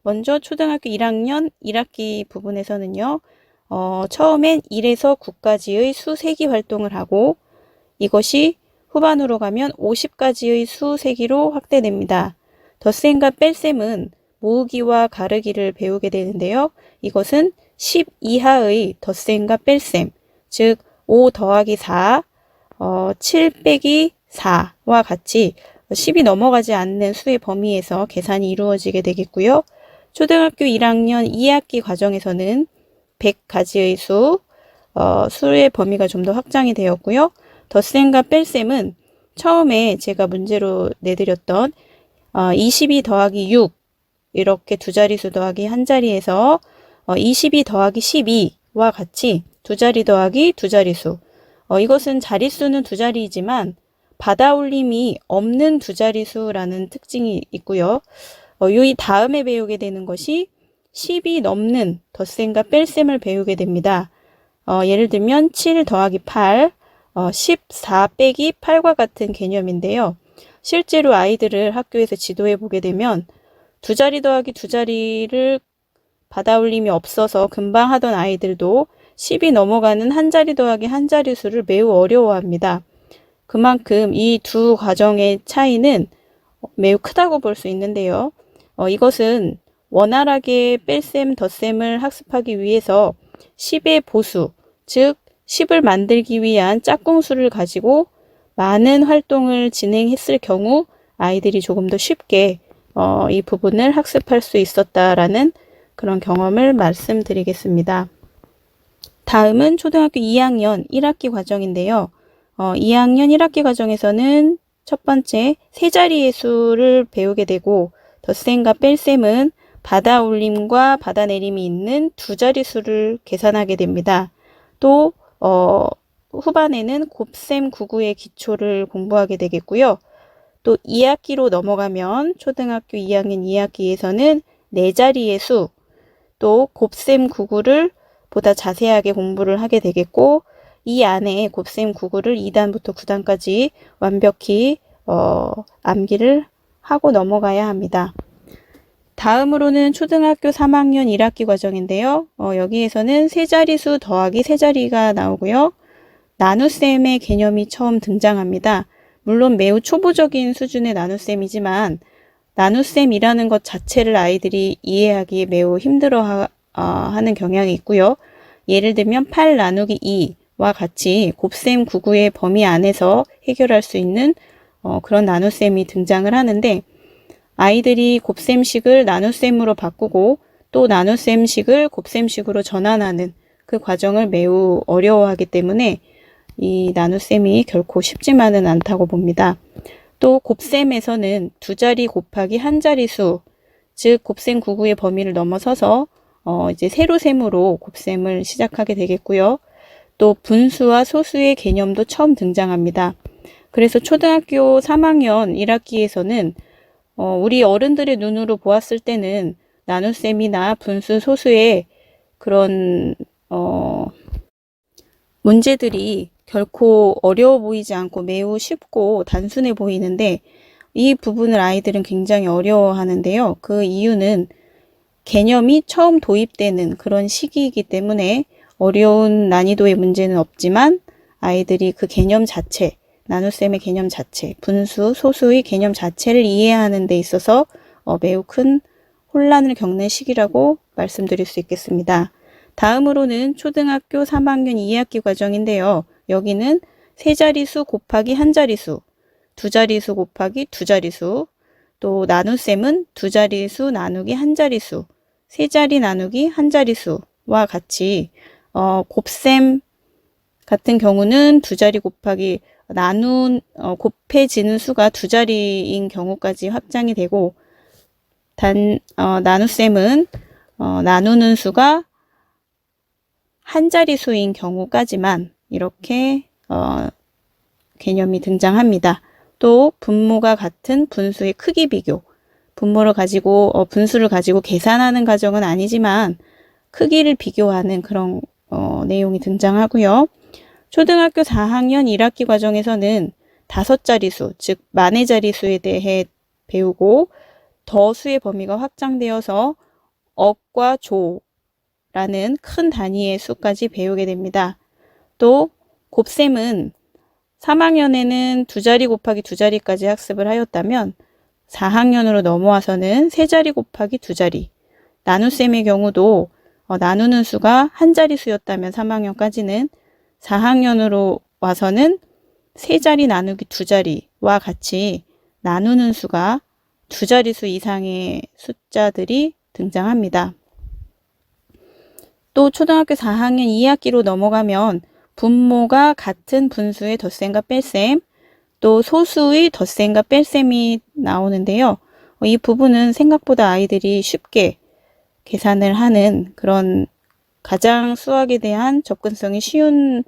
먼저 초등학교 1학년 1학기 부분에서는요. 처음엔 1에서 9까지의 수 세기 활동을 하고 이것이 후반으로 가면 50까지의 수 세기로 확대됩니다. 덧셈과 뺄셈은 모으기와 가르기를 배우게 되는데요. 이것은 10 이하의 덧셈과 뺄셈, 즉 5 더하기 4, 7 빼기 4와 같이 10이 넘어가지 않는 수의 범위에서 계산이 이루어지게 되겠고요. 초등학교 1학년 2학기 과정에서는 100가지의 수의 범위가 좀 더 확장이 되었고요. 덧셈과 뺄셈은 처음에 제가 문제로 내드렸던 22 더하기 6 이렇게 두 자리수 더하기 한 자리에서 22 더하기 12와 같이 두 자리 더하기 두 자리수, 이것은 자릿수는 두 자리이지만 받아올림이 없는 두 자리수라는 특징이 있고요. 이 다음에 배우게 되는 것이 10이 넘는 덧셈과 뺄셈을 배우게 됩니다. 예를 들면 7 더하기 8, 14 빼기 8과 같은 개념인데요. 실제로 아이들을 학교에서 지도해 보게 되면 두 자리 더하기 두 자리를 받아올림이 없어서 금방 하던 아이들도 10이 넘어가는 한 자리 더하기 한 자리 수를 매우 어려워합니다. 그만큼 이 두 과정의 차이는 매우 크다고 볼 수 있는데요. 이것은 원활하게 뺄셈, 덧셈을 학습하기 위해서 10의 보수, 즉 10을 만들기 위한 짝꿍수를 가지고 많은 활동을 진행했을 경우 아이들이 조금 더 쉽게 이 부분을 학습할 수 있었다라는 그런 경험을 말씀드리겠습니다. 다음은 초등학교 2학년 1학기 과정인데요. 2학년 1학기 과정에서는 첫 번째 세 자리의 수를 배우게 되고 덧셈과 뺄셈은 받아올림과 받아내림이 있는 두 자릿수를 계산하게 됩니다. 또 후반에는 곱셈 구구의 기초를 공부하게 되겠고요. 또 2학기로 넘어가면 초등학교 2학년 2학기에서는 네 자리의 수, 또 곱셈 구구를 보다 자세하게 공부를 하게 되겠고 이 안에 곱셈 구구를 2단부터 9단까지 완벽히 암기를 하고 넘어가야 합니다. 다음으로는 초등학교 3학년 1학기 과정인데요. 여기에서는 세 자리수 더하기 세 자리가 나오고요. 나눗셈의 개념이 처음 등장합니다. 물론 매우 초보적인 수준의 나눗셈이지만 나눗셈이라는 것 자체를 아이들이 이해하기에 매우 힘들어 하는 경향이 있고요. 예를 들면 8 나누기 2와 같이 곱셈 구구의 범위 안에서 해결할 수 있는 그런 나눗셈이 등장을 하는데 아이들이 곱셈식을 나눗셈으로 바꾸고 또 나눗셈식을 곱셈식으로 전환하는 그 과정을 매우 어려워하기 때문에 이 나눗셈이 결코 쉽지만은 않다고 봅니다. 또 곱셈에서는 두 자리 곱하기 한 자리수, 즉 곱셈 구구의 범위를 넘어서서 이제 세로셈으로 곱셈을 시작하게 되겠고요. 또 분수와 소수의 개념도 처음 등장합니다. 그래서 초등학교 3학년 1학기에서는 우리 어른들의 눈으로 보았을 때는 나눗셈이나 분수, 소수의 그런 문제들이 결코 어려워 보이지 않고 매우 쉽고 단순해 보이는데 이 부분을 아이들은 굉장히 어려워하는데요. 그 이유는 개념이 처음 도입되는 그런 시기이기 때문에 어려운 난이도의 문제는 없지만 아이들이 그 개념 자체, 나눗셈의 개념 자체, 분수, 소수의 개념 자체를 이해하는 데 있어서 매우 큰 혼란을 겪는 시기라고 말씀드릴 수 있겠습니다. 다음으로는 초등학교 3학년 2학기 과정인데요. 여기는 세 자리수 곱하기 한 자리수, 두 자리수 곱하기 두 자리수, 또 나눗셈은 두 자리수 나누기 한 자리수, 세 자리 나누기 한 자리수와 같이 곱셈 같은 경우는 두 자리 곱하기 곱해지는 수가 두 자리인 경우까지 확장이 되고 나눗셈은 나누는 수가 한 자리수인 경우까지만 이렇게 개념이 등장합니다. 또 분모가 같은 분수의 크기 비교, 분모를 가지고 분수를 가지고 계산하는 과정은 아니지만 크기를 비교하는 그런 내용이 등장하고요. 초등학교 4학년 1학기 과정에서는 다섯 자리수, 즉 만의 자리수에 대해 배우고 더 수의 범위가 확장되어서 억과 조라는 큰 단위의 수까지 배우게 됩니다. 또 곱셈은 3학년에는 2자리 곱하기 2자리까지 학습을 하였다면 4학년으로 넘어와서는 3자리 곱하기 2자리, 나눗셈의 경우도 나누는 수가 한 자릿수였다면 3학년까지는 4학년으로 와서는 3자리 나누기 2자리와 같이 나누는 수가 2자릿수 이상의 숫자들이 등장합니다. 또 초등학교 4학년 2학기로 넘어가면 분모가 같은 분수의 덧셈과 뺄셈, 또 소수의 덧셈과 뺄셈이 나오는데요. 이 부분은 생각보다 아이들이 쉽게 계산을 하는 그런 가장 수학에 대한 접근성이 쉬운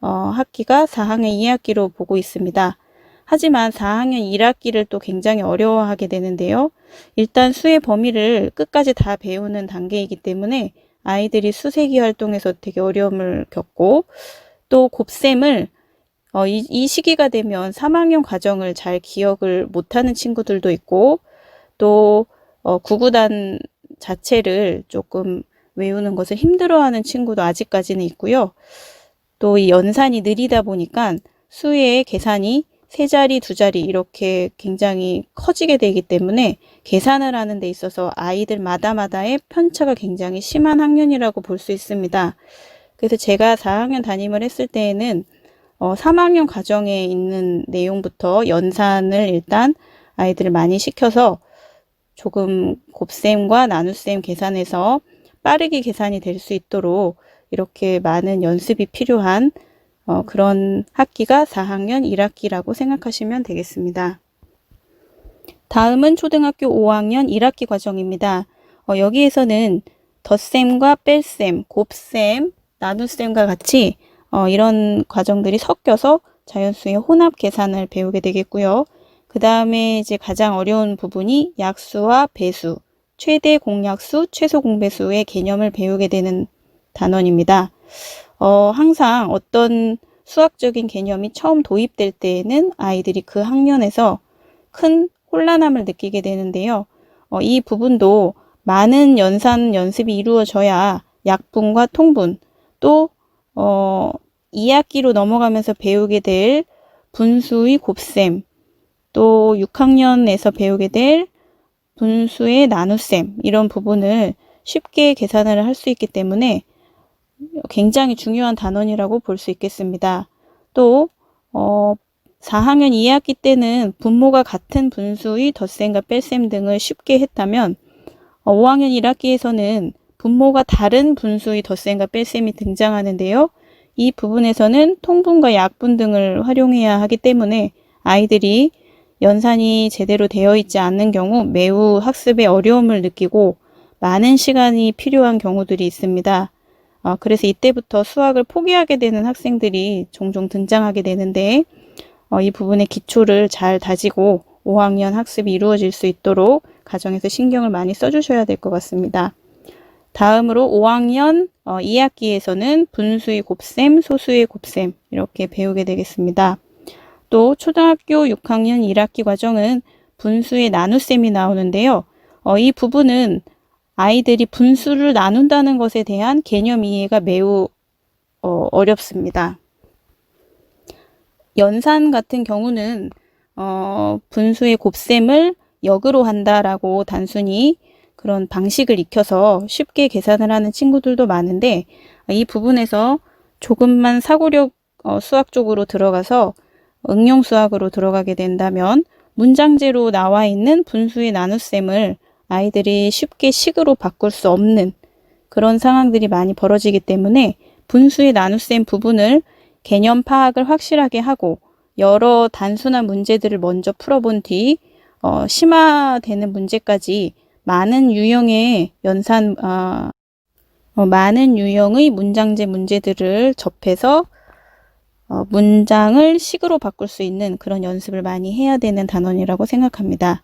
학기가 4학년 2학기로 보고 있습니다. 하지만 4학년 1학기를 또 굉장히 어려워하게 되는데요. 일단 수의 범위를 끝까지 다 배우는 단계이기 때문에 아이들이 수세기 활동에서 되게 어려움을 겪고, 또 곱셈을 이 시기가 되면 3학년 과정을 잘 기억을 못하는 친구들도 있고, 또 구구단 자체를 조금 외우는 것을 힘들어하는 친구도 아직까지는 있고요. 또 이 연산이 느리다 보니까 수의 계산이 3자리, 2자리 이렇게 굉장히 커지게 되기 때문에 계산을 하는 데 있어서 아이들마다의 편차가 굉장히 심한 학년이라고 볼 수 있습니다. 그래서 제가 4학년 담임을 했을 때에는 3학년 과정에 있는 내용부터 연산을 일단 아이들을 많이 시켜서 조금 곱셈과 나눗셈 계산해서 빠르게 계산이 될 수 있도록 이렇게 많은 연습이 필요한 그런 학기가 4학년 1학기라고 생각하시면 되겠습니다. 다음은 초등학교 5학년 1학기 과정입니다. 여기에서는 덧셈과 뺄셈, 곱셈, 나눗셈과 같이 이런 과정들이 섞여서 자연수의 혼합 계산을 배우게 되겠고요. 그 다음에 이제 가장 어려운 부분이 약수와 배수, 최대 공약수, 최소 공배수의 개념을 배우게 되는 단원입니다. 항상 어떤 수학적인 개념이 처음 도입될 때에는 아이들이 그 학년에서 큰 혼란함을 느끼게 되는데요. 이 부분도 많은 연산 연습이 이루어져야 약분과 통분, 또 2학기로 넘어가면서 배우게 될 분수의 곱셈, 또 6학년에서 배우게 될 분수의 나눗셈, 이런 부분을 쉽게 계산을 할 수 있기 때문에 굉장히 중요한 단원이라고 볼 수 있겠습니다. 또 4학년 2학기 때는 분모가 같은 분수의 덧셈과 뺄셈 등을 쉽게 했다면 5학년 1학기에서는 분모가 다른 분수의 덧셈과 뺄셈이 등장하는데요. 이 부분에서는 통분과 약분 등을 활용해야 하기 때문에 아이들이 연산이 제대로 되어 있지 않는 경우 매우 학습에 어려움을 느끼고 많은 시간이 필요한 경우들이 있습니다. 그래서 이때부터 수학을 포기하게 되는 학생들이 종종 등장하게 되는데 이 부분의 기초를 잘 다지고 5학년 학습이 이루어질 수 있도록 가정에서 신경을 많이 써주셔야 될 것 같습니다. 다음으로 5학년 2학기에서는 분수의 곱셈, 소수의 곱셈 이렇게 배우게 되겠습니다. 또 초등학교 6학년 1학기 과정은 분수의 나눗셈이 나오는데요. 이 부분은 아이들이 분수를 나눈다는 것에 대한 개념 이해가 매우 어렵습니다. 연산 같은 경우는 분수의 곱셈을 역으로 한다라고 단순히 그런 방식을 익혀서 쉽게 계산을 하는 친구들도 많은데 이 부분에서 조금만 사고력 수학 쪽으로 들어가서 응용 수학으로 들어가게 된다면 문장제로 나와 있는 분수의 나눗셈을 아이들이 쉽게 식으로 바꿀 수 없는 그런 상황들이 많이 벌어지기 때문에 분수의 나눗셈 부분을 개념 파악을 확실하게 하고 여러 단순한 문제들을 먼저 풀어본 뒤 심화되는 문제까지 많은 유형의 많은 유형의 문장제 문제들을 접해서 문장을 식으로 바꿀 수 있는 그런 연습을 많이 해야 되는 단원이라고 생각합니다.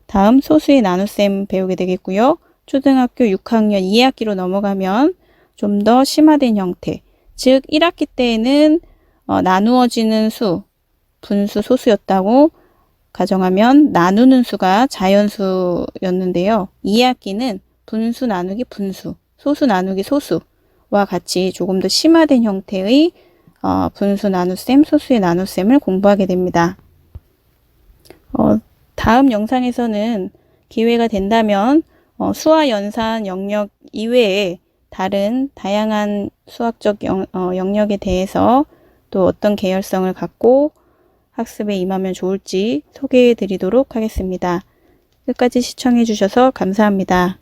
다음 소수의 나눗셈 배우게 되겠고요. 초등학교 6학년 2학기로 넘어가면 좀 더 심화된 형태, 즉 1학기 때에는 나누어지는 수, 분수, 소수였다고 가정하면 나누는 수가 자연수였는데요. 2학기는 분수 나누기 분수, 소수 나누기 소수와 같이 조금 더 심화된 형태의 분수 나눗셈, 소수의 나눗셈을 공부하게 됩니다. 다음 영상에서는 기회가 된다면 수화 연산 영역 이외에 다른 다양한 수학적 영역에 대해서 또 어떤 계열성을 갖고 학습에 임하면 좋을지 소개해 드리도록 하겠습니다. 끝까지 시청해 주셔서 감사합니다.